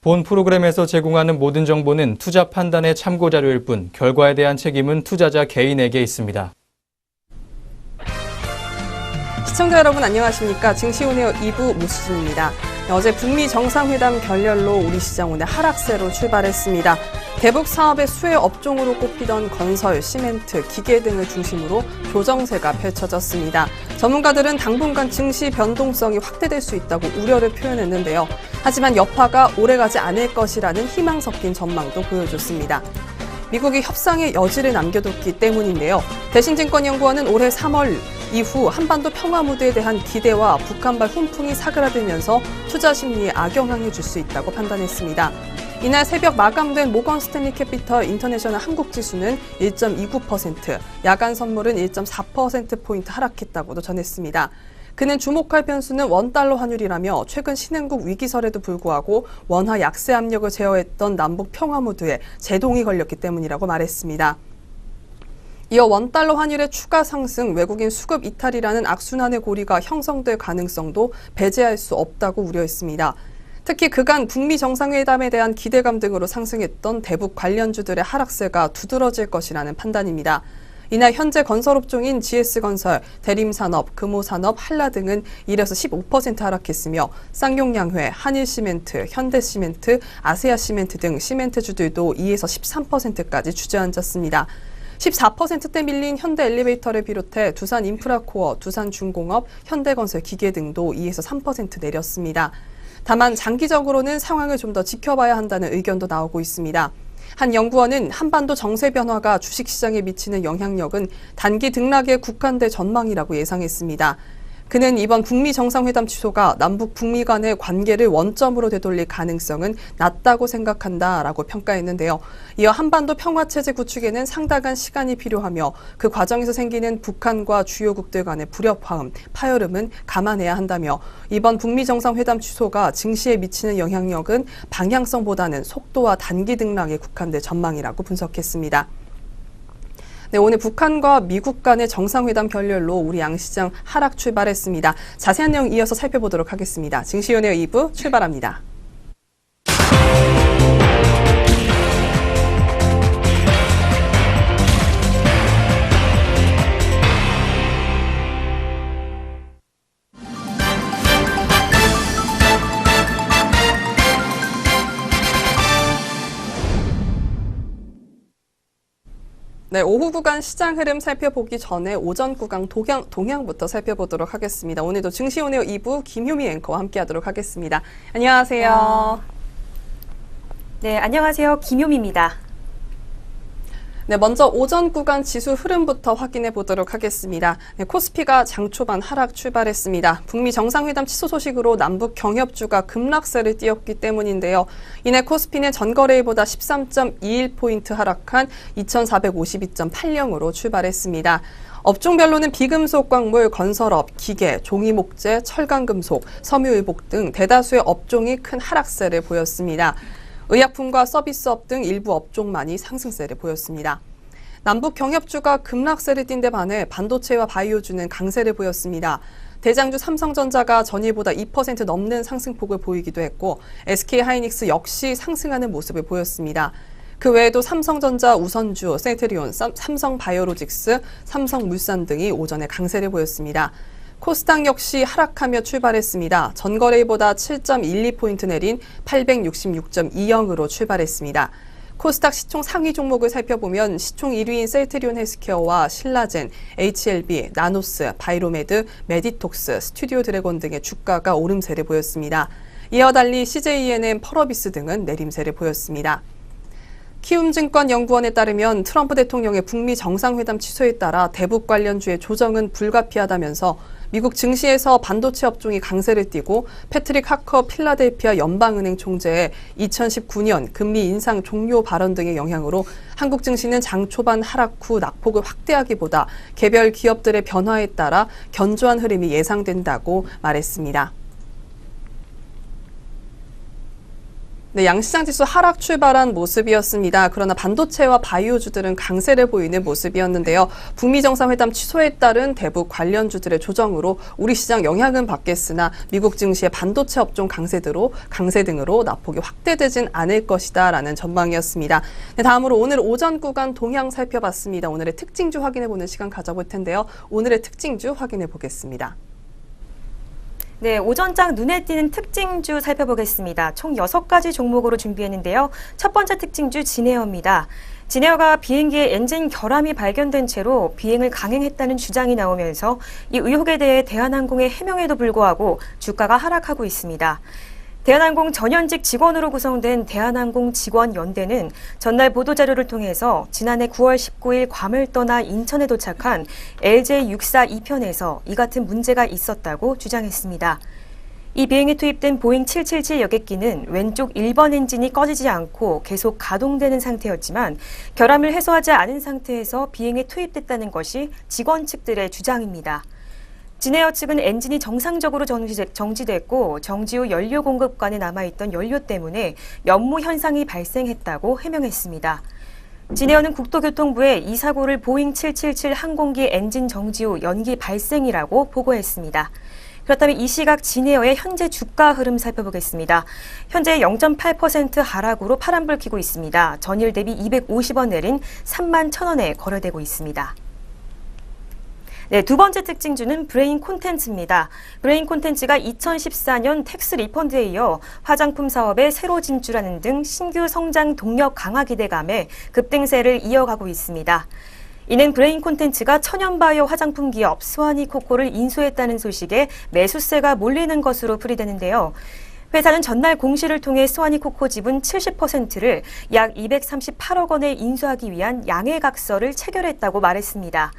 본 프로그램에서 제공하는 모든 정보는 투자 판단의 참고 자료일 뿐 결과에 대한 책임은 투자자 개인에게 있습니다. 시청자 여러분 안녕하십니까. 증시오네어 2부 모시진입니다. 어제 북미 정상회담 결렬로 우리 시장 오늘 하락세로 출발했습니다. 대북 사업의 수혜 업종으로 꼽히던 건설, 시멘트, 기계 등을 중심으로 조정세가 펼쳐졌습니다. 전문가들은 당분간 증시 변동성이 확대될 수 있다고 우려를 표현했는데요. 하지만 여파가 오래가지 않을 것이라는 희망 섞인 전망도 보여줬습니다. 미국이 협상의 여지를 남겨뒀기 때문인데요. 대신증권연구원은 올해 3월 이후 한반도 평화 무드에 대한 기대와 북한발 훈풍이 사그라들면서 투자 심리에 악영향을 줄 수 있다고 판단했습니다. 이날 새벽 마감된 모건 스탠리 캐피털 인터내셔널 한국 지수는 1.29%, 야간 선물은 1.4%포인트 하락했다고도 전했습니다. 그는 주목할 변수는 원달러 환율이라며 최근 신흥국 위기설에도 불구하고 원화 약세 압력을 제어했던 남북 평화 무드에 제동이 걸렸기 때문이라고 말했습니다. 이어 원달러 환율의 추가 상승, 외국인 수급 이탈이라는 악순환의 고리가 형성될 가능성도 배제할 수 없다고 우려했습니다. 특히 그간 북미 정상회담에 대한 기대감 등으로 상승했던 대북 관련주들의 하락세가 두드러질 것이라는 판단입니다. 이날 현재 건설업종인 GS건설, 대림산업, 금호산업, 한라 등은 1에서 15% 하락했으며 쌍용양회, 한일시멘트, 현대시멘트, 아세아시멘트 등 시멘트주들도 2에서 13%까지 주저앉았습니다. 14%대 밀린 현대엘리베이터를 비롯해 두산인프라코어, 두산중공업, 현대건설 기계 등도 2에서 3% 내렸습니다. 다만 장기적으로는 상황을 좀 더 지켜봐야 한다는 의견도 나오고 있습니다. 한 연구원은 한반도 정세 변화가 주식시장에 미치는 영향력은 단기 등락에 국한될 전망이라고 예상했습니다. 그는 이번 북미 정상회담 취소가 남북 북미 간의 관계를 원점으로 되돌릴 가능성은 낮다고 생각한다라고 평가했는데요. 이어 한반도 평화체제 구축에는 상당한 시간이 필요하며 그 과정에서 생기는 북한과 주요국들 간의 불협화음, 파열음은 감안해야 한다며 이번 북미 정상회담 취소가 증시에 미치는 영향력은 방향성보다는 속도와 단기 등락에 국한될 전망이라고 분석했습니다. 네, 오늘 북한과 미국 간의 정상회담 결렬로 우리 양시장 하락 출발했습니다. 자세한 내용 이어서 살펴보도록 하겠습니다. 증시오네어 2부 출발합니다. 네, 오후 구간 시장 흐름 살펴보기 전에 오전 구간 동향부터 살펴보도록 하겠습니다. 오늘도 증시오네어 2부 김효미 앵커와 함께하도록 하겠습니다. 안녕하세요. 네, 안녕하세요. 김효미입니다. 네, 먼저 오전 구간 지수 흐름부터 확인해 보도록 하겠습니다. 네, 코스피가 장 초반 하락 출발했습니다. 북미 정상회담 취소 소식으로 남북 경협주가 급락세를 띄었기 때문인데요. 이날 코스피는 전거래일보다 13.21포인트 하락한 2452.80으로 출발했습니다. 업종별로는 비금속 광물, 건설업, 기계, 종이목재, 철강금속, 섬유의복 등 대다수의 업종이 큰 하락세를 보였습니다. 의약품과 서비스업 등 일부 업종만이 상승세를 보였습니다. 남북 경협주가 급락세를 띈 데 반해 반도체와 바이오주는 강세를 보였습니다. 대장주 삼성전자가 전일보다 2% 넘는 상승폭을 보이기도 했고 SK하이닉스 역시 상승하는 모습을 보였습니다. 그 외에도 삼성전자, 우선주, 셀트리온, 삼성바이오로직스, 삼성물산 등이 오전에 강세를 보였습니다. 코스닥 역시 하락하며 출발했습니다. 전거래일보다 7.12포인트 내린 866.20으로 출발했습니다. 코스닥 시총 상위 종목을 살펴보면 시총 1위인 셀트리온 헬스케어와 신라젠, HLB, 나노스, 바이로메드, 메디톡스, 스튜디오 드래곤 등의 주가가 오름세를 보였습니다. 이어 달리 CJENM, 펄어비스 등은 내림세를 보였습니다. 키움증권연구원에 따르면 트럼프 대통령의 북미 정상회담 취소에 따라 대북 관련주의 조정은 불가피하다면서 미국 증시에서 반도체 업종이 강세를 띠고 패트릭 하커 필라델피아 연방은행 총재의 2019년 금리 인상 종료 발언 등의 영향으로 한국 증시는 장 초반 하락 후 낙폭을 확대하기보다 개별 기업들의 변화에 따라 견조한 흐름이 예상된다고 말했습니다. 네, 양시장 지수 하락 출발한 모습이었습니다. 그러나 반도체와 바이오주들은 강세를 보이는 모습이었는데요. 북미 정상회담 취소에 따른 대북 관련주들의 조정으로 우리 시장 영향은 받겠으나 미국 증시의 반도체 업종 강세 등으로 낙폭이 확대되진 않을 것이다라는 전망이었습니다. 네, 다음으로 오늘 오전 구간 동향 살펴봤습니다. 오늘의 특징주 확인해보는 시간 가져볼 텐데요. 오늘의 특징주 확인해 보겠습니다. 네, 오전장 눈에 띄는 특징주 살펴보겠습니다. 총 6가지 종목으로 준비했는데요. 첫 번째 특징주 진에어입니다. 진에어가 비행기의 엔진 결함이 발견된 채로 비행을 강행했다는 주장이 나오면서 이 의혹에 대해 대한항공의 해명에도 불구하고 주가가 하락하고 있습니다. 대한항공 전현직 직원으로 구성된 대한항공 직원연대는 전날 보도자료를 통해서 지난해 9월 19일 괌을 떠나 인천에 도착한 LJ64 2편에서 이 같은 문제가 있었다고 주장했습니다. 이 비행에 투입된 보잉 777 여객기는 왼쪽 1번 엔진이 꺼지지 않고 계속 가동되는 상태였지만 결함을 해소하지 않은 상태에서 비행에 투입됐다는 것이 직원 측들의 주장입니다. 진에어 측은 엔진이 정상적으로 정지됐고 정지 후 연료 공급관에 남아있던 연료 때문에 연무 현상이 발생했다고 해명했습니다. 진에어는 국토교통부에 이 사고를 보잉 777 항공기 엔진 정지 후 연기 발생이라고 보고했습니다. 그렇다면 이 시각 진에어의 현재 주가 흐름 살펴보겠습니다. 현재 0.8% 하락으로 파란불 켜고 있습니다. 전일 대비 250원 내린 31,000원에 거래되고 있습니다. 네, 두 번째 특징주는 브레인 콘텐츠입니다. 브레인 콘텐츠가 2014년 텍스 리펀드에 이어 화장품 사업에 새로 진출하는 등 신규 성장 동력 강화 기대감에 급등세를 이어가고 있습니다. 이는 브레인 콘텐츠가 천연바이오 화장품 기업 스와니코코를 인수했다는 소식에 매수세가 몰리는 것으로 풀이되는데요. 회사는 전날 공시를 통해 스와니코코 지분 70%를 약 238억 원에 인수하기 위한 양해각서를 체결했다고 말했습니다.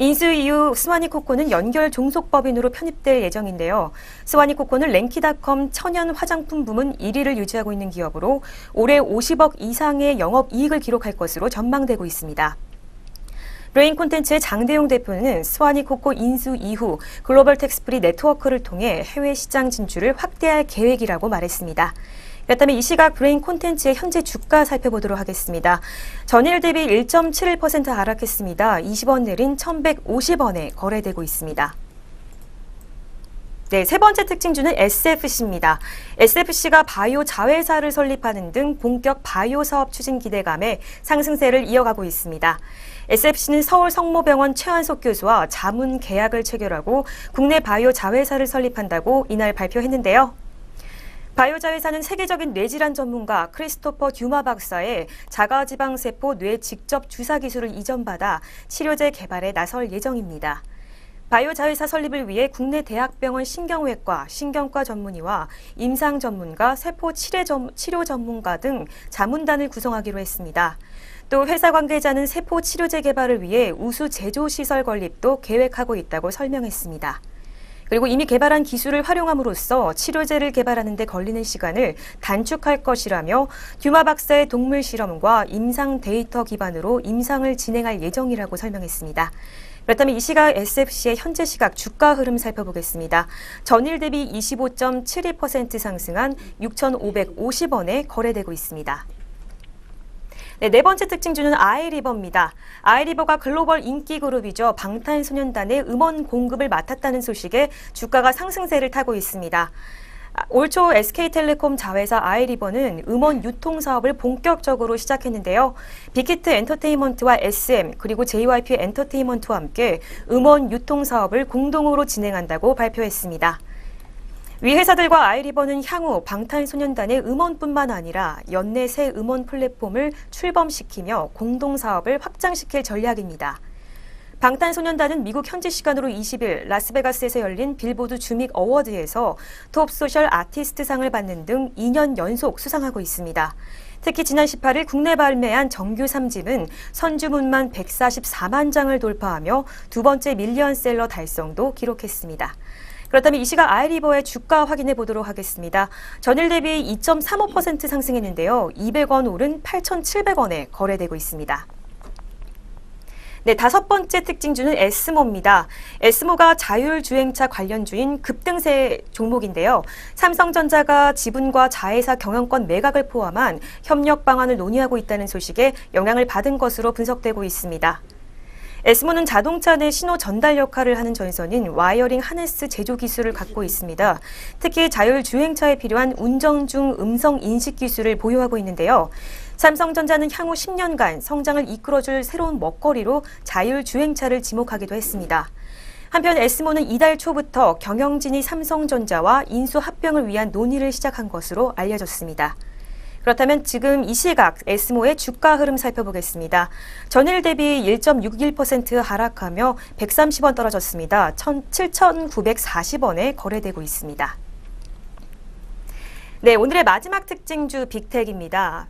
인수 이후 스와니코코는 연결 종속법인으로 편입될 예정인데요. 스와니코코는 랭키닷컴 천연 화장품 부문 1위를 유지하고 있는 기업으로 올해 50억 이상의 영업이익을 기록할 것으로 전망되고 있습니다. 브레인 콘텐츠의 장대용 대표는 스와니코코 인수 이후 글로벌 텍스프리 네트워크를 통해 해외 시장 진출을 확대할 계획이라고 말했습니다. 그렇다면 이 시각 브레인 콘텐츠의 현재 주가 살펴보도록 하겠습니다. 전일 대비 1.71% 하락했습니다. 20원 내린 1,150원에 거래되고 있습니다. 네, 세 번째 특징주는 SFC입니다. SFC가 바이오 자회사를 설립하는 등 본격 바이오 사업 추진 기대감에 상승세를 이어가고 있습니다. SFC는 서울 성모병원 최한석 교수와 자문 계약을 체결하고 국내 바이오 자회사를 설립한다고 이날 발표했는데요. 바이오 자회사는 세계적인 뇌질환 전문가 크리스토퍼 듀마 박사의 자가지방세포 뇌 직접 주사 기술을 이전받아 치료제 개발에 나설 예정입니다. 바이오 자회사 설립을 위해 국내 대학병원 신경외과, 신경과 전문의와 임상 전문가, 세포 치료 전문가 등 자문단을 구성하기로 했습니다. 또 회사 관계자는 세포 치료제 개발을 위해 우수 제조 시설 건립도 계획하고 있다고 설명했습니다. 그리고 이미 개발한 기술을 활용함으로써 치료제를 개발하는 데 걸리는 시간을 단축할 것이라며 듀마 박사의 동물 실험과 임상 데이터 기반으로 임상을 진행할 예정이라고 설명했습니다. 그렇다면 이 시각 SFC의 현재 시각 주가 흐름 살펴보겠습니다. 전일 대비 25.72% 상승한 6,550원에 거래되고 있습니다. 네 번째 특징주는 아이리버입니다. 아이리버가 글로벌 인기 그룹이죠. 방탄소년단의 음원 공급을 맡았다는 소식에 주가가 상승세를 타고 있습니다. 올 초 SK텔레콤 자회사 아이리버는 음원 유통 사업을 본격적으로 시작했는데요. 빅히트 엔터테인먼트와 SM 그리고 JYP 엔터테인먼트와 함께 음원 유통 사업을 공동으로 진행한다고 발표했습니다. 위 회사들과 아이리버는 향후 방탄소년단의 음원뿐만 아니라 연내 새 음원 플랫폼을 출범시키며 공동사업을 확장시킬 전략입니다. 방탄소년단은 미국 현지 시간으로 20일 라스베가스에서 열린 빌보드 주믹 어워드에서 톱 소셜 아티스트상을 받는 등 2년 연속 수상하고 있습니다. 특히 지난 18일 국내 발매한 정규 3집은 선주문만 144만 장을 돌파하며 두 번째 밀리언셀러 달성도 기록했습니다. 그렇다면 이 시각 아이리버의 주가 확인해 보도록 하겠습니다. 전일 대비 2.35% 상승했는데요. 200원 오른 8,700원에 거래되고 있습니다. 네, 다섯 번째 특징주는 에스모입니다. 에스모가 자율주행차 관련주인 급등세 종목인데요. 삼성전자가 지분과 자회사 경영권 매각을 포함한 협력 방안을 논의하고 있다는 소식에 영향을 받은 것으로 분석되고 있습니다. 에스모는 자동차 내 신호 전달 역할을 하는 전선인 와이어링 하네스 제조 기술을 갖고 있습니다. 특히 자율주행차에 필요한 운전 중 음성 인식 기술을 보유하고 있는데요. 삼성전자는 향후 10년간 성장을 이끌어줄 새로운 먹거리로 자율주행차를 지목하기도 했습니다. 한편 에스모는 이달 초부터 경영진이 삼성전자와 인수 합병을 위한 논의를 시작한 것으로 알려졌습니다. 그렇다면 지금 이 시각 에스모의 주가 흐름 살펴보겠습니다. 전일 대비 1.61% 하락하며 130원 떨어졌습니다. 7,940원에 거래되고 있습니다. 네, 오늘의 마지막 특징주 빅텍입니다.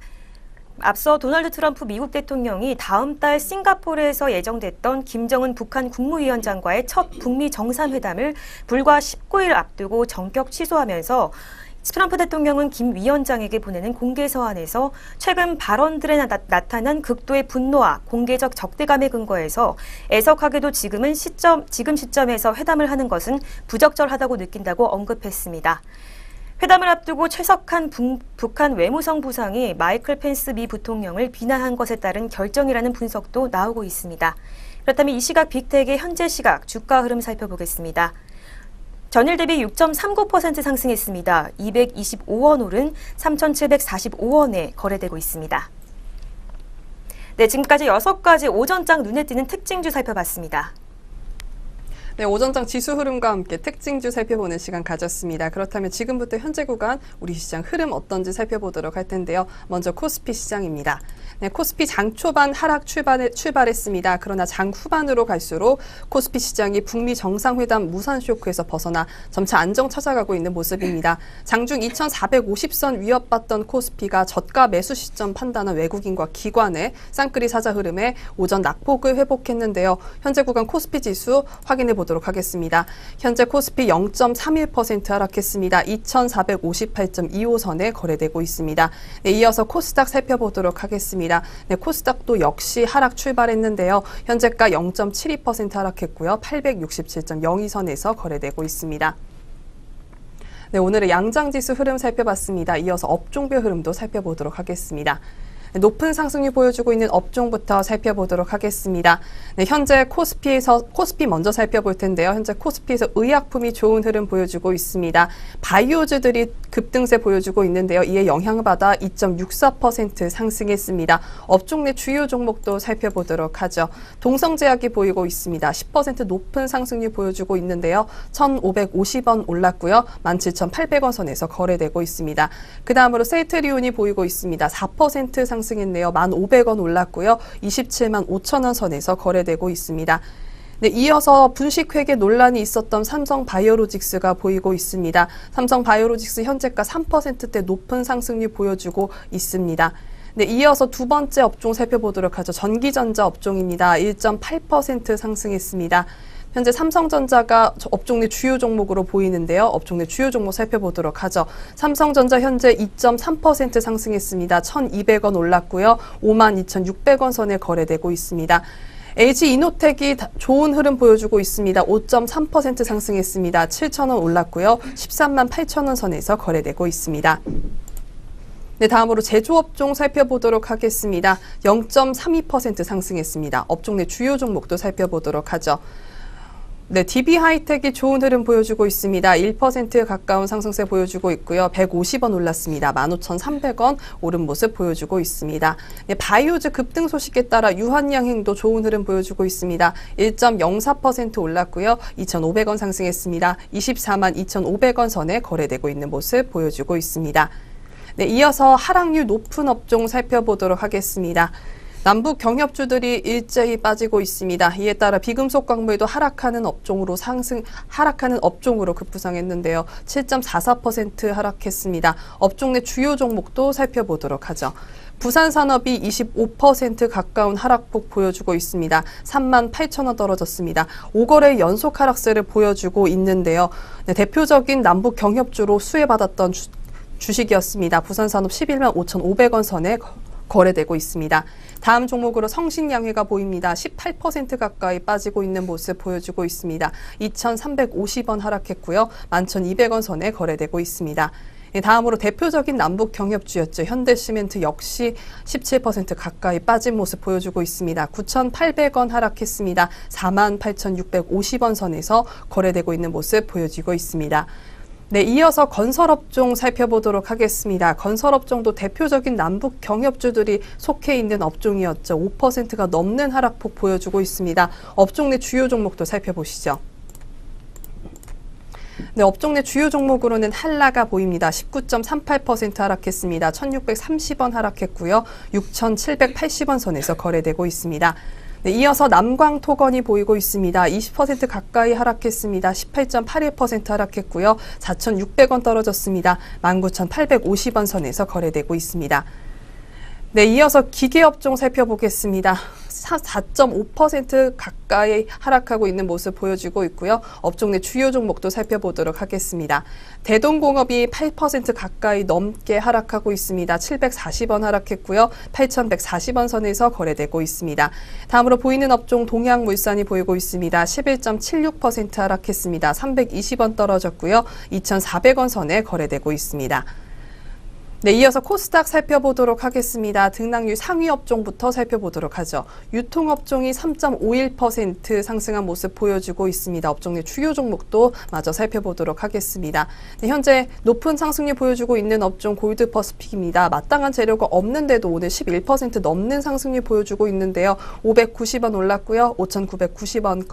앞서 도널드 트럼프 미국 대통령이 다음 달 싱가포르에서 예정됐던 김정은 북한 국무위원장과의 첫 북미 정상회담을 불과 19일 앞두고 전격 취소하면서 트럼프 대통령은 김 위원장에게 보내는 공개 서한에서 최근 발언들에 나타난 극도의 분노와 공개적 적대감에 근거해서 애석하게도 지금 시점에서 회담을 하는 것은 부적절하다고 느낀다고 언급했습니다. 회담을 앞두고 최석한 북한 외무성 부상이 마이클 펜스 미 부통령을 비난한 것에 따른 결정이라는 분석도 나오고 있습니다. 그렇다면 이 시각 빅텍의 현재 시각 주가 흐름 살펴보겠습니다. 전일 대비 6.39% 상승했습니다. 225원 오른 3,745원에 거래되고 있습니다. 네, 지금까지 6가지 오전장 눈에 띄는 특징주 살펴봤습니다. 네, 오전장 지수 흐름과 함께 특징주 살펴보는 시간 가졌습니다. 그렇다면 지금부터 현재 구간 우리 시장 흐름 어떤지 살펴보도록 할 텐데요. 먼저 코스피 시장입니다. 네, 코스피 장 초반 하락 출발했습니다. 그러나 장 후반으로 갈수록 코스피 시장이 북미 정상회담 무산 쇼크에서 벗어나 점차 안정 찾아가고 있는 모습입니다. 장중 2,450선 위협받던 코스피가 저가 매수 시점 판단한 외국인과 기관의 쌍끌이 사자 흐름에 오전 낙폭을 회복했는데요. 현재 구간 코스피 지수 확인해 보도록 하겠습니다. 현재 코스피 0.31% 하락했습니다. 2,458.25선에 거래되고 있습니다. 네, 이어서 코스닥 살펴보도록 하겠습니다. 네, 코스닥도 역시 하락 출발했는데요. 현재가 0.72% 하락했고요. 867.02선에서 거래되고 있습니다. 네, 오늘의 양장지수 흐름 살펴봤습니다. 이어서 업종별 흐름도 살펴보도록 하겠습니다. 높은 상승률 보여주고 있는 업종부터 살펴보도록 하겠습니다. 네, 현재 코스피 먼저 살펴볼 텐데요. 현재 코스피에서 의약품이 좋은 흐름 보여주고 있습니다. 바이오주들이 급등세 보여주고 있는데요. 이에 영향받아 2.64% 상승했습니다. 업종 내 주요 종목도 살펴보도록 하죠. 동성제약이 보이고 있습니다. 10% 높은 상승률 보여주고 있는데요. 1,550원 올랐고요. 17,800원 선에서 거래되고 있습니다. 그 다음으로 셀트리온이 보이고 있습니다. 4% 상승했네요. 1,500원 올랐고요. 27만 5천원 선에서 거래되고 있습니다. 네, 이어서 분식회계 논란이 있었던 삼성바이오로직스가 보이고 있습니다. 삼성바이오로직스 현재가 3%대 높은 상승률 보여주고 있습니다. 네, 이어서 두 번째 업종 살펴보도록 하죠. 전기전자 업종입니다. 1.8% 상승했습니다. 현재 삼성전자가 업종 내 주요 종목으로 보이는데요. 업종 내 주요 종목 살펴보도록 하죠. 삼성전자 현재 2.3% 상승했습니다. 1,200원 올랐고요. 52,600원 선에 거래되고 있습니다. H이노텍이 좋은 흐름 보여주고 있습니다. 5.3% 상승했습니다. 7,000원 올랐고요. 13만 8천원 선에서 거래되고 있습니다. 네, 다음으로 제조업종 살펴보도록 하겠습니다. 0.32% 상승했습니다. 업종 내 주요 종목도 살펴보도록 하죠. 네, DB하이텍이 좋은 흐름 보여주고 있습니다. 1%에 가까운 상승세 보여주고 있고요. 150원 올랐습니다. 15,300원 오른 모습 보여주고 있습니다. 네, 바이오즈 급등 소식에 따라 유한양행도 좋은 흐름 보여주고 있습니다. 1.04% 올랐고요. 2,500원 상승했습니다. 24만 2,500원 선에 거래되고 있는 모습 보여주고 있습니다. 네, 이어서 하락률 높은 업종 살펴보도록 하겠습니다. 남북 경협주들이 일제히 빠지고 있습니다. 이에 따라 비금속 광물도 하락하는 업종으로 급부상했는데요. 7.44% 하락했습니다. 업종 내 주요 종목도 살펴보도록 하죠. 부산산업이 25% 가까운 하락폭 보여주고 있습니다. 3만 8천원 떨어졌습니다. 5거래 연속 하락세를 보여주고 있는데요. 네, 대표적인 남북 경협주로 수혜받았던 주식이었습니다. 부산산업 11만 5,500원 선에 거래되고 있습니다. 다음 종목으로 성신양회가 보입니다. 18% 가까이 빠지고 있는 모습 보여주고 있습니다. 2,350원 하락했고요. 11,200원 선에 거래되고 있습니다. 다음으로 대표적인 남북 경협주였죠. 현대시멘트 역시 17% 가까이 빠진 모습 보여주고 있습니다. 9,800원 하락했습니다. 48,650원 선에서 거래되고 있는 모습 보여지고 있습니다. 네, 이어서 건설업종 살펴보도록 하겠습니다. 건설업종도 대표적인 남북 경협주들이 속해 있는 업종이었죠. 5%가 넘는 하락폭 보여주고 있습니다. 업종 내 주요 종목도 살펴보시죠. 네, 업종 내 주요 종목으로는 한라가 보입니다. 19.38% 하락했습니다. 1,630원 하락했고요. 6,780원 선에서 거래되고 있습니다. 네, 이어서 남광토건이 보이고 있습니다. 20% 가까이 하락했습니다. 18.81% 하락했고요. 4,600원 떨어졌습니다. 19,850원 선에서 거래되고 있습니다. 네, 이어서 기계업종 살펴보겠습니다. 4.5% 가까이 하락하고 있는 모습 보여주고 있고요. 업종 내 주요 종목도 살펴보도록 하겠습니다. 대동공업이 8% 가까이 넘게 하락하고 있습니다. 740원 하락했고요. 8,140원 선에서 거래되고 있습니다. 다음으로 보이는 업종 동양물산이 보이고 있습니다. 11.76% 하락했습니다. 320원 떨어졌고요. 2,400원 선에 거래되고 있습니다. 네, 이어서 코스닥 살펴보도록 하겠습니다. 등락률 상위 업종부터 살펴보도록 하죠. 유통업종이 3.51% 상승한 모습 보여주고 있습니다. 업종 내 주요 종목도 마저 살펴보도록 하겠습니다. 네, 현재 높은 상승률 보여주고 있는 업종 골드퍼시픽입니다. 마땅한 재료가 없는데도 오늘 11% 넘는 상승률 보여주고 있는데요. 590원 올랐고요. 5,990원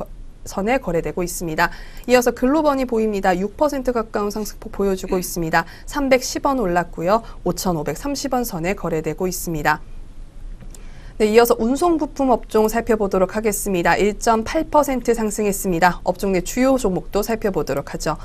선에 거래되고 있습니다. 이어서 글로번이 보입니다. 6% 가까운 상승폭 보여주고 있습니다. 310원 올랐고요. 5,530원 선에 거래되고 있습니다. 네, 이어서 운송부품 업종 살펴보도록 하겠습니다. 1.8% 상승했습니다. 업종 내 주요 종목도 살펴보도록 하죠.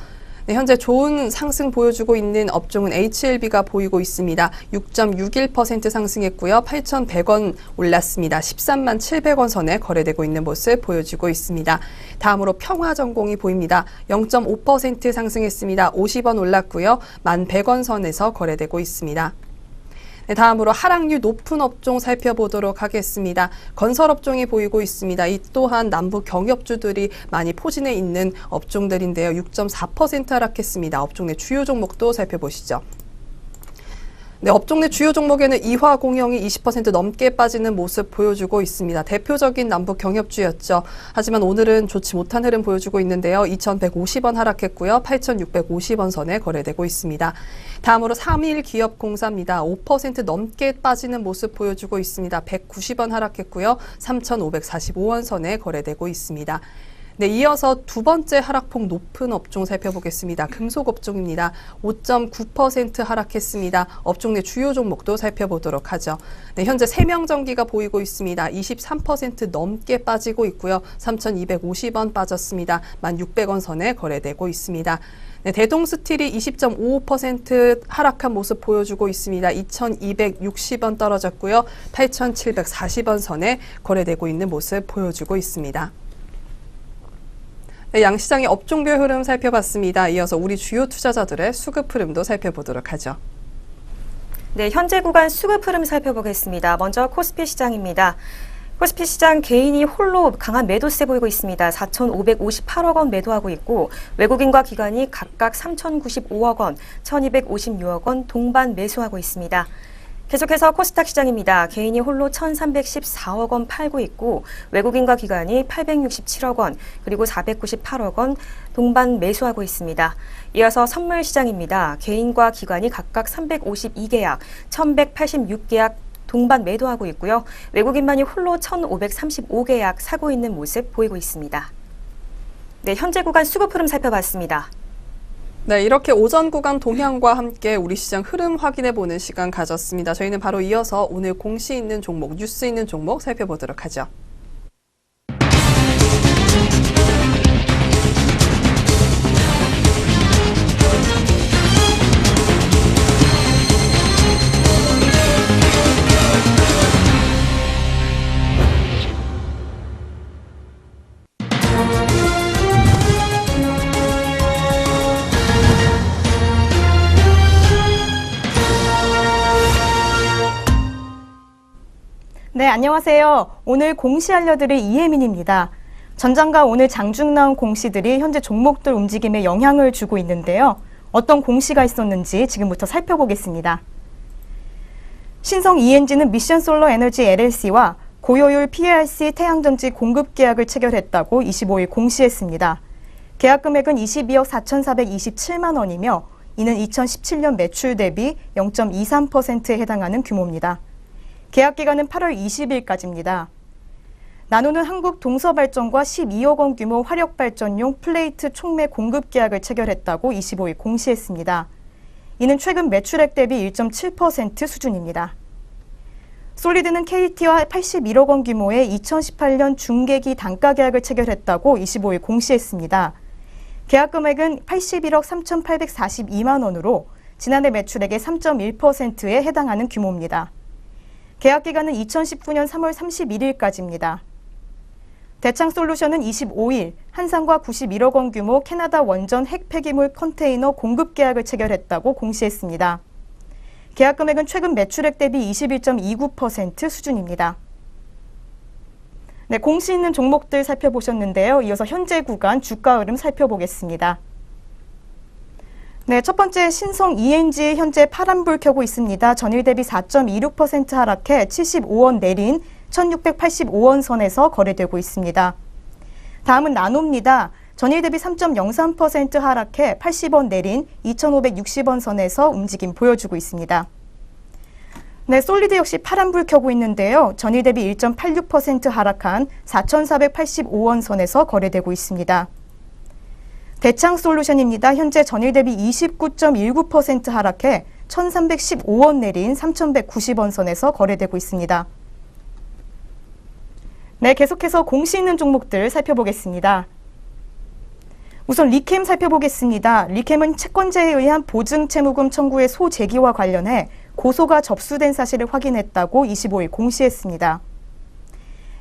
네, 현재 좋은 상승 보여주고 있는 업종은 HLB가 보이고 있습니다. 6.61% 상승했고요. 8,100원 올랐습니다. 13만 700원 선에 거래되고 있는 모습 보여주고 있습니다. 다음으로 평화전공이 보입니다. 0.5% 상승했습니다. 50원 올랐고요. 1,100원 선에서 거래되고 있습니다. 네, 다음으로 하락률 높은 업종 살펴보도록 하겠습니다. 건설업종이 보이고 있습니다. 이 또한 남북 경협주들이 많이 포진해 있는 업종들인데요. 6.4% 하락했습니다. 업종 내 주요 종목도 살펴보시죠. 네, 업종 내 주요 종목에는 이화공영이 20% 넘게 빠지는 모습 보여주고 있습니다. 대표적인 남북 경협주였죠. 하지만 오늘은 좋지 못한 흐름 보여주고 있는데요. 2,150원 하락했고요. 8,650원 선에 거래되고 있습니다. 다음으로 3일기업공사입니다. 5% 넘게 빠지는 모습 보여주고 있습니다. 190원 하락했고요. 3,545원 선에 거래되고 있습니다. 네, 이어서 두 번째 하락폭 높은 업종 살펴보겠습니다. 금속업종입니다. 5.9% 하락했습니다. 업종 내 주요 종목도 살펴보도록 하죠. 네, 현재 세명전기가 보이고 있습니다. 23% 넘게 빠지고 있고요. 3,250원 빠졌습니다. 1,600원 선에 거래되고 있습니다. 네, 대동스틸이 20.55% 하락한 모습 보여주고 있습니다. 2,260원 떨어졌고요. 8,740원 선에 거래되고 있는 모습 보여주고 있습니다. 네, 양시장의 업종별 흐름 살펴봤습니다. 이어서 우리 주요 투자자들의 수급 흐름도 살펴보도록 하죠. 네, 현재 구간 수급 흐름 살펴보겠습니다. 먼저 코스피 시장입니다. 코스피 시장 개인이 홀로 강한 매도세 보이고 있습니다. 4,558억 원 매도하고 있고 외국인과 기관이 각각 3,095억 원, 1,256억 원 동반 매수하고 있습니다. 계속해서 코스닥 시장입니다. 개인이 홀로 1,314억 원 팔고 있고 외국인과 기관이 867억 원 그리고 498억 원 동반 매수하고 있습니다. 이어서 선물 시장입니다. 개인과 기관이 각각 352계약, 1,186계약 동반 매도하고 있고요. 외국인만이 홀로 1,535계약 사고 있는 모습 보이고 있습니다. 네, 현재 구간 수급 흐름 살펴봤습니다. 네, 이렇게 오전 구간 동향과 함께 우리 시장 흐름 확인해보는 시간 가졌습니다. 저희는 바로 이어서 오늘 공시 있는 종목, 뉴스 있는 종목 살펴보도록 하죠. 안녕하세요. 오늘 공시 알려드릴 이혜민입니다. 전장과 오늘 장중 나온 공시들이 현재 종목들 움직임에 영향을 주고 있는데요. 어떤 공시가 있었는지 지금부터 살펴보겠습니다. 신성 ENG는 미션 솔러 에너지 LLC와 고효율 PRC 태양전지 공급 계약을 체결했다고 25일 공시했습니다. 계약 금액은 22억 4,427만 원이며 이는 2017년 매출 대비 0.23%에 해당하는 규모입니다. 계약 기간은 8월 20일까지입니다. 나노는 한국 동서발전과 12억 원 규모 화력발전용 플레이트 촉매 공급 계약을 체결했다고 25일 공시했습니다. 이는 최근 매출액 대비 1.7% 수준입니다. 솔리드는 KT와 81억 원 규모의 2018년 중계기 단가 계약을 체결했다고 25일 공시했습니다. 계약 금액은 81억 3,842만 원으로 지난해 매출액의 3.1%에 해당하는 규모입니다. 계약 기간은 2019년 3월 31일까지입니다. 대창솔루션은 25일 한산과 91억 원 규모 캐나다 원전 핵 폐기물 컨테이너 공급 계약을 체결했다고 공시했습니다. 계약 금액은 최근 매출액 대비 21.29% 수준입니다. 네, 공시 있는 종목들 살펴보셨는데요. 이어서 현재 구간 주가 흐름 살펴보겠습니다. 네, 첫 번째 신성 ENG 현재 파란불 켜고 있습니다. 전일 대비 4.26% 하락해 75원 내린 1685원 선에서 거래되고 있습니다. 다음은 나노입니다. 전일 대비 3.03% 하락해 80원 내린 2560원 선에서 움직임 보여주고 있습니다. 네, 솔리드 역시 파란불 켜고 있는데요. 전일 대비 1.86% 하락한 4,485원 선에서 거래되고 있습니다. 대창솔루션입니다. 현재 전일 대비 29.19% 하락해 1,315원 내린 3,190원 선에서 거래되고 있습니다. 네, 계속해서 공시 있는 종목들 살펴보겠습니다. 우선 리캠 살펴보겠습니다. 리캠은 채권자에 의한 보증 채무금 청구의 소제기와 관련해 고소가 접수된 사실을 확인했다고 25일 공시했습니다.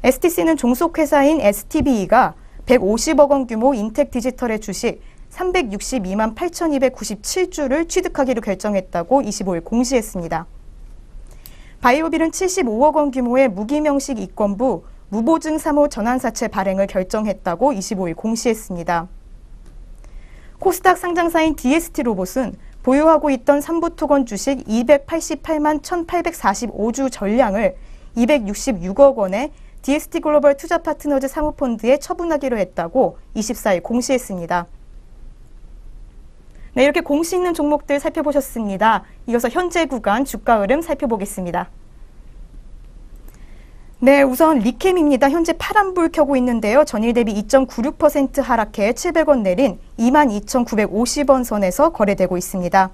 STC는 종속회사인 STBE가 150억 원 규모 인텍디지털의 주식 362만 8,297주를 취득하기로 결정했다고 25일 공시했습니다. 바이오빌은 75억 원 규모의 무기명식 이권부 무보증 3호 전환사채 발행을 결정했다고 25일 공시했습니다. 코스닥 상장사인 DST로봇은 보유하고 있던 삼부토건 주식 288만 1,845주 전량을 266억 원에 DST글로벌 투자파트너즈 사모펀드에 처분하기로 했다고 24일 공시했습니다. 네, 이렇게 공시 있는 종목들 살펴보셨습니다. 이어서 현재 구간 주가 흐름 살펴보겠습니다. 네, 우선 리캠입니다. 현재 파란불 켜고 있는데요. 전일 대비 2.96% 하락해 700원 내린 22,950원 선에서 거래되고 있습니다.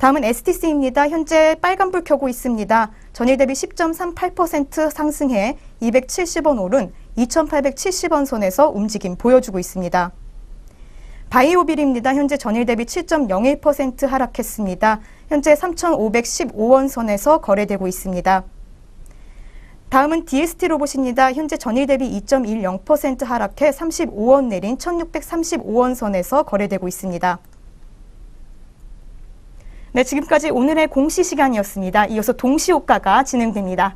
다음은 STC입니다. 현재 빨간불 켜고 있습니다. 전일 대비 10.38% 상승해 270원 오른 2,870원 선에서 움직임 보여주고 있습니다. 바이오빌입니다. 현재 전일 대비 7.01% 하락했습니다. 현재 3,515원 선에서 거래되고 있습니다. 다음은 DST로봇입니다. 현재 전일 대비 2.10% 하락해 35원 내린 1,635원 선에서 거래되고 있습니다. 네, 지금까지 오늘의 공시 시간이었습니다. 이어서 동시호가가 진행됩니다.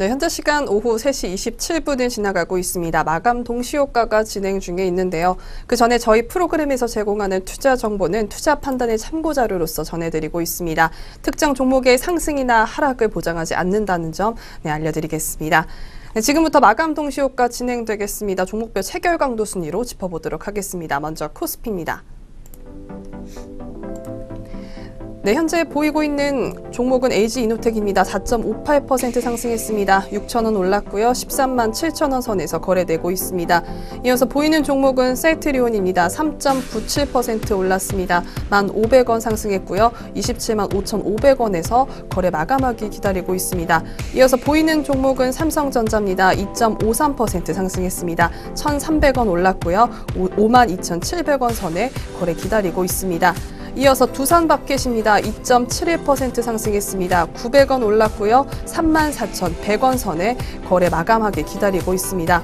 네, 현재 시간 오후 3시 27분을 지나가고 있습니다. 마감 동시효과가 진행 중에 있는데요. 그 전에 저희 프로그램에서 제공하는 투자 정보는 투자 판단의 참고 자료로서 전해드리고 있습니다. 특정 종목의 상승이나 하락을 보장하지 않는다는 점 알려드리겠습니다. 네, 지금부터 마감 동시효과 진행되겠습니다. 종목별 체결 강도 순위로 짚어보도록 하겠습니다. 먼저 코스피입니다. 네, 현재 보이고 있는 종목은 LG이노텍입니다. 4.58% 상승했습니다. 6,000원 올랐고요. 13만 7천원 선에서 거래되고 있습니다. 이어서 보이는 종목은 셀트리온입니다. 3.97% 올랐습니다. 1,500원 상승했고요. 27만 5,500원에서 거래 마감하기 기다리고 있습니다. 이어서 보이는 종목은 삼성전자입니다. 2.53% 상승했습니다. 1,300원 올랐고요. 52,700원 선에 거래 기다리고 있습니다. 이어서 두산마켓입니다. 2.71% 상승했습니다. 900원 올랐고요. 34,100원 선에 거래 마감하게 기다리고 있습니다.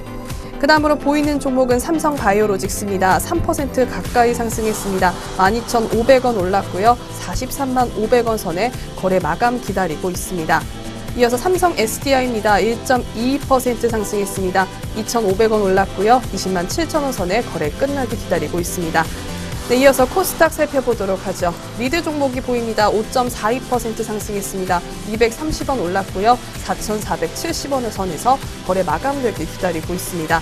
그 다음으로 보이는 종목은 삼성바이오로직스입니다. 3% 가까이 상승했습니다. 12,500원 올랐고요. 43만 500원 선에 거래 마감 기다리고 있습니다. 이어서 삼성 SDI입니다. 1.22% 상승했습니다. 2,500원 올랐고요. 20만 7천원 선에 거래 끝나기 기다리고 있습니다. 네, 이어서 코스닥 살펴보도록 하죠. 리드 종목이 보입니다. 5.42% 상승했습니다. 230원 올랐고요. 4,470원의 선에서 거래 마감되기 기다리고 있습니다.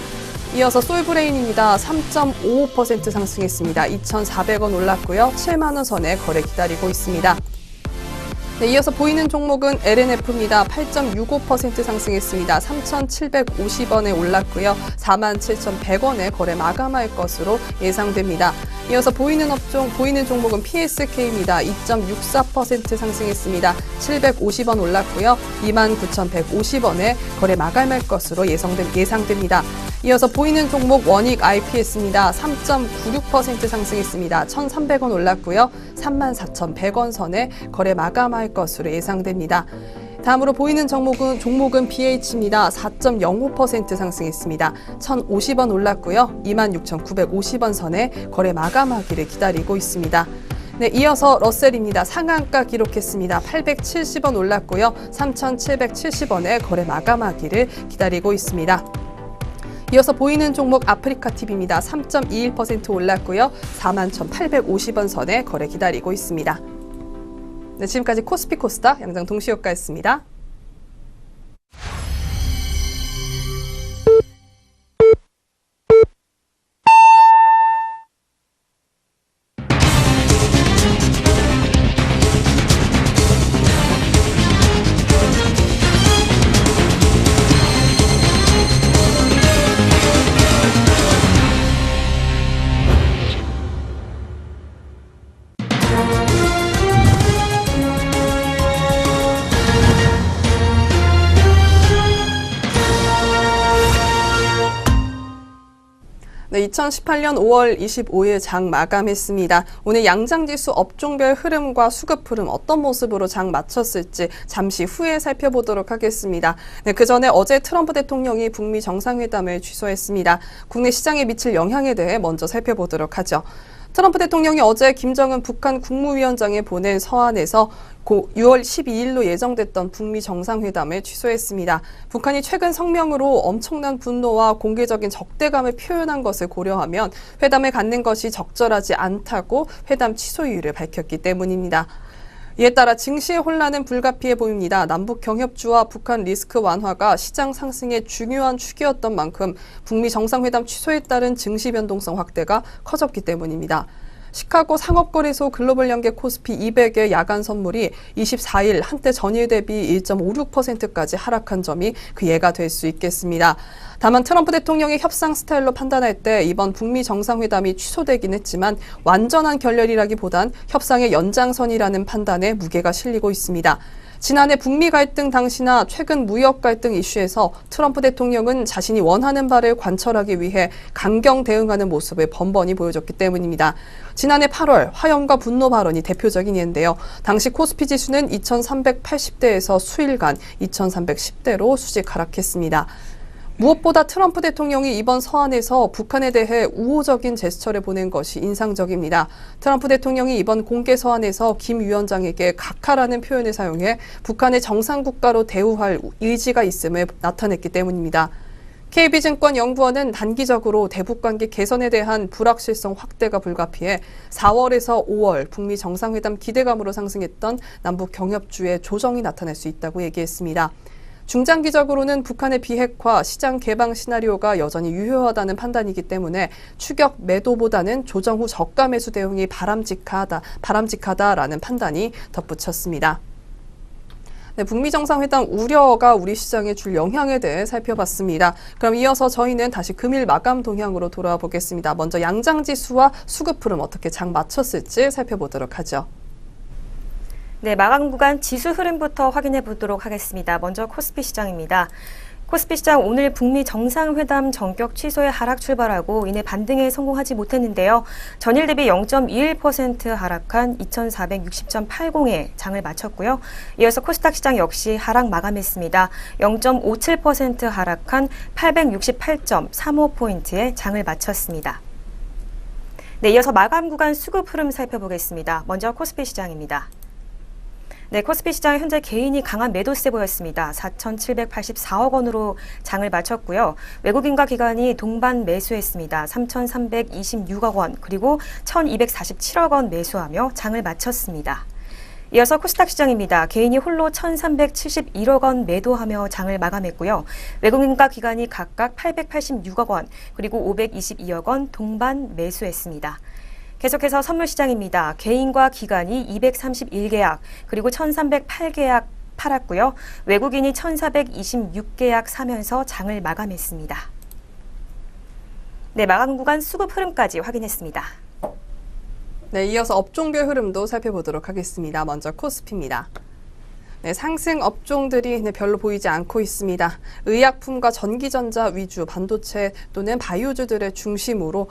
이어서 솔브레인입니다. 3.55% 상승했습니다. 2,400원 올랐고요. 7만원 선에 거래 기다리고 있습니다. 네, 이어서 보이는 종목은 LNF입니다. 8.65% 상승했습니다. 3,750원에 올랐고요. 47,100원에 거래 마감할 것으로 예상됩니다. 이어서 보이는 종목은 PSK입니다. 2.64% 상승했습니다. 750원 올랐고요. 29,150원에 거래 마감할 것으로 예상됩니다. 이어서 보이는 종목 원익 IPS입니다. 3.96% 상승했습니다. 1,300원 올랐고요. 34,100원 선에 거래 마감할 것으로 예상됩니다. 다음으로 보이는 종목은 BH입니다. 4.05% 상승했습니다. 1,050원 올랐고요. 26,950원 선에 거래 마감하기를 기다리고 있습니다. 네, 이어서 러셀입니다. 상한가 기록했습니다. 870원 올랐고요. 3,770원에 거래 마감하기를 기다리고 있습니다. 이어서 보이는 종목 아프리카TV입니다. 3.21% 올랐고요. 41,850원 선에 거래 기다리고 있습니다. 네, 지금까지 코스피 코스닥 양장 동시효과였습니다. 네, 2018년 5월 25일 장 마감했습니다. 오늘 양장지수 업종별 흐름과 수급 흐름 어떤 모습으로 장 마쳤을지 잠시 후에 살펴보도록 하겠습니다. 네, 그 전에 어제 트럼프 대통령이 북미 정상회담을 취소했습니다. 국내 시장에 미칠 영향에 대해 먼저 살펴보도록 하죠. 트럼프 대통령이 어제 김정은 북한 국무위원장에 보낸 서한에서 6월 12일로 예정됐던 북미 정상회담을 취소했습니다. 북한이 최근 성명으로 엄청난 분노와 공개적인 적대감을 표현한 것을 고려하면 회담을 갖는 것이 적절하지 않다고 회담 취소 이유를 밝혔기 때문입니다. 이에 따라 증시의 혼란은 불가피해 보입니다. 남북 경협주와 북한 리스크 완화가 시장 상승의 중요한 축이었던 만큼 북미 정상회담 취소에 따른 증시 변동성 확대가 커졌기 때문입니다. 시카고 상업거래소 글로벌 연계 코스피 200의 야간 선물이 24일 한때 전일 대비 1.56%까지 하락한 점이 그 예가 될 수 있겠습니다. 다만 트럼프 대통령의 협상 스타일로 판단할 때 이번 북미 정상회담이 취소되긴 했지만 완전한 결렬이라기보단 협상의 연장선이라는 판단에 무게가 실리고 있습니다. 지난해 북미 갈등 당시나 최근 무역 갈등 이슈에서 트럼프 대통령은 자신이 원하는 바를 관철하기 위해 강경 대응하는 모습을 번번이 보여줬기 때문입니다. 지난해 8월 화염과 분노 발언이 대표적인 예인데요. 당시 코스피 지수는 2380대에서 수일간 2310대로 수직 하락했습니다. 무엇보다 트럼프 대통령이 이번 서한에서 북한에 대해 우호적인 제스처를 보낸 것이 인상적입니다. 트럼프 대통령이 이번 공개 서한에서 김 위원장에게 각하라는 표현을 사용해 북한의 정상국가로 대우할 의지가 있음을 나타냈기 때문입니다. KB증권 연구원은 단기적으로 대북관계 개선에 대한 불확실성 확대가 불가피해 4월에서 5월 북미 정상회담 기대감으로 상승했던 남북 경협주의 조정이 나타날 수 있다고 얘기했습니다. 중장기적으로는 북한의 비핵화, 시장 개방 시나리오가 여전히 유효하다는 판단이기 때문에 추격 매도보다는 조정 후 저가 매수 대응이 바람직하다라는 판단이 덧붙였습니다. 네, 북미 정상회담 우려가 우리 시장에 줄 영향에 대해 살펴봤습니다. 그럼 이어서 저희는 다시 금일 마감 동향으로 돌아와 보겠습니다. 먼저 양장지수와 수급 흐름 어떻게 장 맞췄을지 살펴보도록 하죠. 네, 마감 구간 지수 흐름부터 확인해 보도록 하겠습니다. 먼저 코스피 시장입니다. 코스피 시장 오늘 북미 정상회담 전격 취소에 하락 출발하고 이내 반등에 성공하지 못했는데요. 전일 대비 0.21% 하락한 2460.80에 장을 마쳤고요. 이어서 코스닥 시장 역시 하락 마감했습니다. 0.57% 하락한 868.35포인트에 장을 마쳤습니다. 네, 이어서 마감 구간 수급 흐름 살펴보겠습니다. 먼저 코스피 시장입니다. 네, 코스피 시장 현재 개인이 강한 매도세 보였습니다. 4,784억 원으로 장을 마쳤고요. 외국인과 기관이 동반 매수했습니다. 3,326억 원, 그리고 1,247억 원 매수하며 장을 마쳤습니다. 이어서 코스닥 시장입니다. 개인이 홀로 1,371억 원 매도하며 장을 마감했고요. 외국인과 기관이 각각 886억 원, 그리고 522억 원 동반 매수했습니다. 계속해서 선물시장입니다. 개인과 기관이 231계약, 그리고 1,308계약 팔았고요. 외국인이 1,426계약 사면서 장을 마감했습니다. 네, 마감 구간 수급 흐름까지 확인했습니다. 네, 이어서 업종별 흐름도 살펴보도록 하겠습니다. 먼저 코스피입니다. 네, 상승 업종들이 별로 보이지 않고 있습니다. 의약품과 전기전자 위주 반도체 또는 바이오주들의 중심으로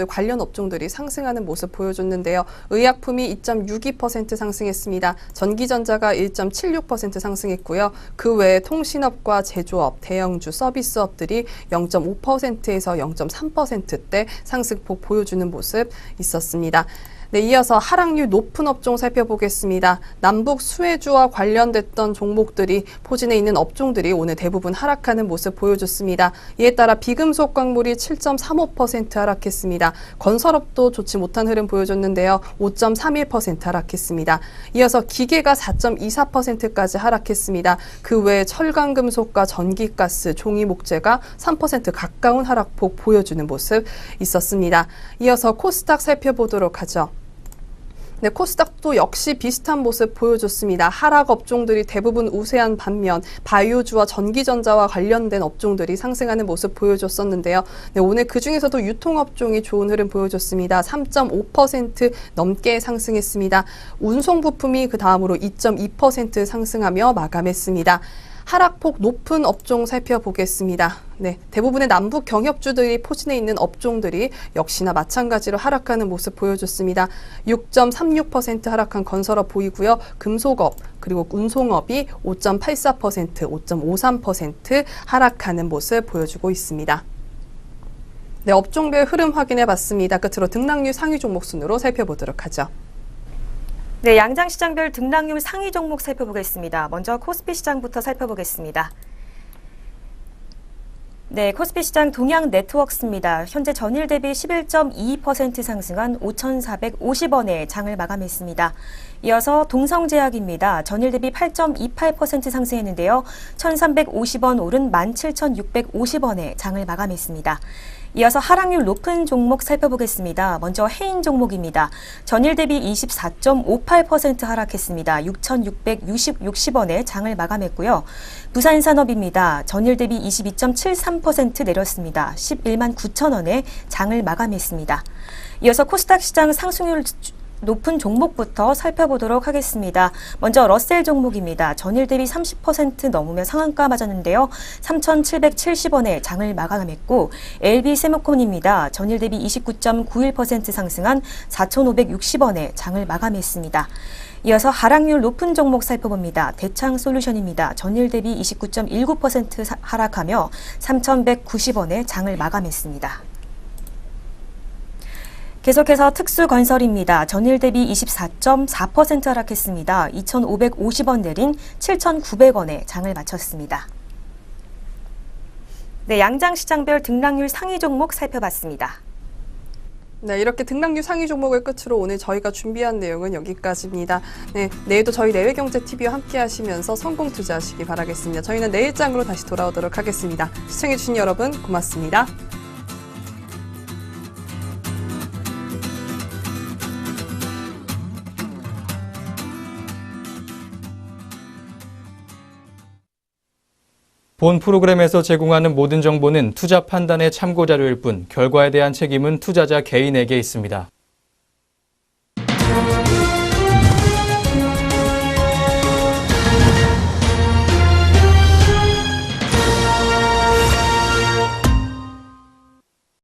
관련 업종들이 상승하는 모습 보여줬는데요. 의약품이 2.62% 상승했습니다. 전기전자가 1.76% 상승했고요. 그 외에 통신업과 제조업, 대형주, 서비스업들이 0.5%에서 0.3%대 상승폭 보여주는 모습 있었습니다. 네, 이어서 하락률 높은 업종 살펴보겠습니다. 남북 수혜주와 관련됐던 종목들이 포진해 있는 업종들이 오늘 대부분 하락하는 모습 보여줬습니다. 이에 따라 비금속 광물이 7.35% 하락했습니다. 건설업도 좋지 못한 흐름 보여줬는데요. 5.31% 하락했습니다. 이어서 기계가 4.24%까지 하락했습니다. 그 외에 철강금속과 전기가스, 종이목재가 3% 가까운 하락폭 보여주는 모습 있었습니다. 이어서 코스닥 살펴보도록 하죠. 네, 코스닥도 역시 비슷한 모습 보여줬습니다. 하락 업종들이 대부분 우세한 반면 바이오주와 전기전자와 관련된 업종들이 상승하는 모습 보여줬었는데요. 네, 오늘 그중에서도 유통업종이 좋은 흐름 보여줬습니다. 3.5% 넘게 상승했습니다. 운송부품이 그 다음으로 2.2% 상승하며 마감했습니다. 하락폭 높은 업종 살펴보겠습니다. 네, 대부분의 남북 경협주들이 포진해 있는 업종들이 역시나 마찬가지로 하락하는 모습 보여줬습니다. 6.36% 하락한 건설업 보이고요. 금속업 그리고 운송업이 5.84%, 5.53% 하락하는 모습 보여주고 있습니다. 네, 업종별 흐름 확인해 봤습니다. 끝으로 등락률 상위 종목 순으로 살펴보도록 하죠. 네, 양장시장별 등락률 상위 종목 살펴보겠습니다. 먼저 코스피 시장부터 살펴보겠습니다. 네, 코스피 시장 동양 네트워크스입니다. 현재 전일 대비 11.22% 상승한 5,450원에 장을 마감했습니다. 이어서 동성제약입니다. 전일 대비 8.28% 상승했는데요. 1,350원 오른 17,650원에 장을 마감했습니다. 이어서 하락률 높은 종목 살펴보겠습니다. 먼저 해인 종목입니다. 전일 대비 24.58% 하락했습니다. 6,660원에 장을 마감했고요. 부산산업입니다. 전일 대비 22.73% 내렸습니다. 11만 9천 원에 장을 마감했습니다. 이어서 코스닥 시장 상승률 높은 종목부터 살펴보도록 하겠습니다. 먼저 러셀 종목입니다. 전일 대비 30% 넘으며 상한가 맞았는데요. 3,770원에 장을 마감했고, LB세무콘입니다. 전일 대비 29.91% 상승한 4,560원에 장을 마감했습니다. 이어서 하락률 높은 종목 살펴봅니다. 대창솔루션입니다. 전일 대비 29.19% 하락하며 3,190원에 장을 마감했습니다. 계속해서 특수건설입니다. 전일 대비 24.4% 하락했습니다. 2,550원 내린 7,900원에 장을 마쳤습니다. 네, 양장시장별 등락률 상위 종목 살펴봤습니다. 네, 이렇게 등락률 상위 종목을 끝으로 오늘 저희가 준비한 내용은 여기까지입니다. 네, 내일도 저희 내외경제TV와 함께 하시면서 성공 투자하시기 바라겠습니다. 저희는 내일장으로 다시 돌아오도록 하겠습니다. 시청해주신 여러분 고맙습니다. 본 프로그램에서 제공하는 모든 정보는 투자 판단의 참고 자료일 뿐 결과에 대한 책임은 투자자 개인에게 있습니다.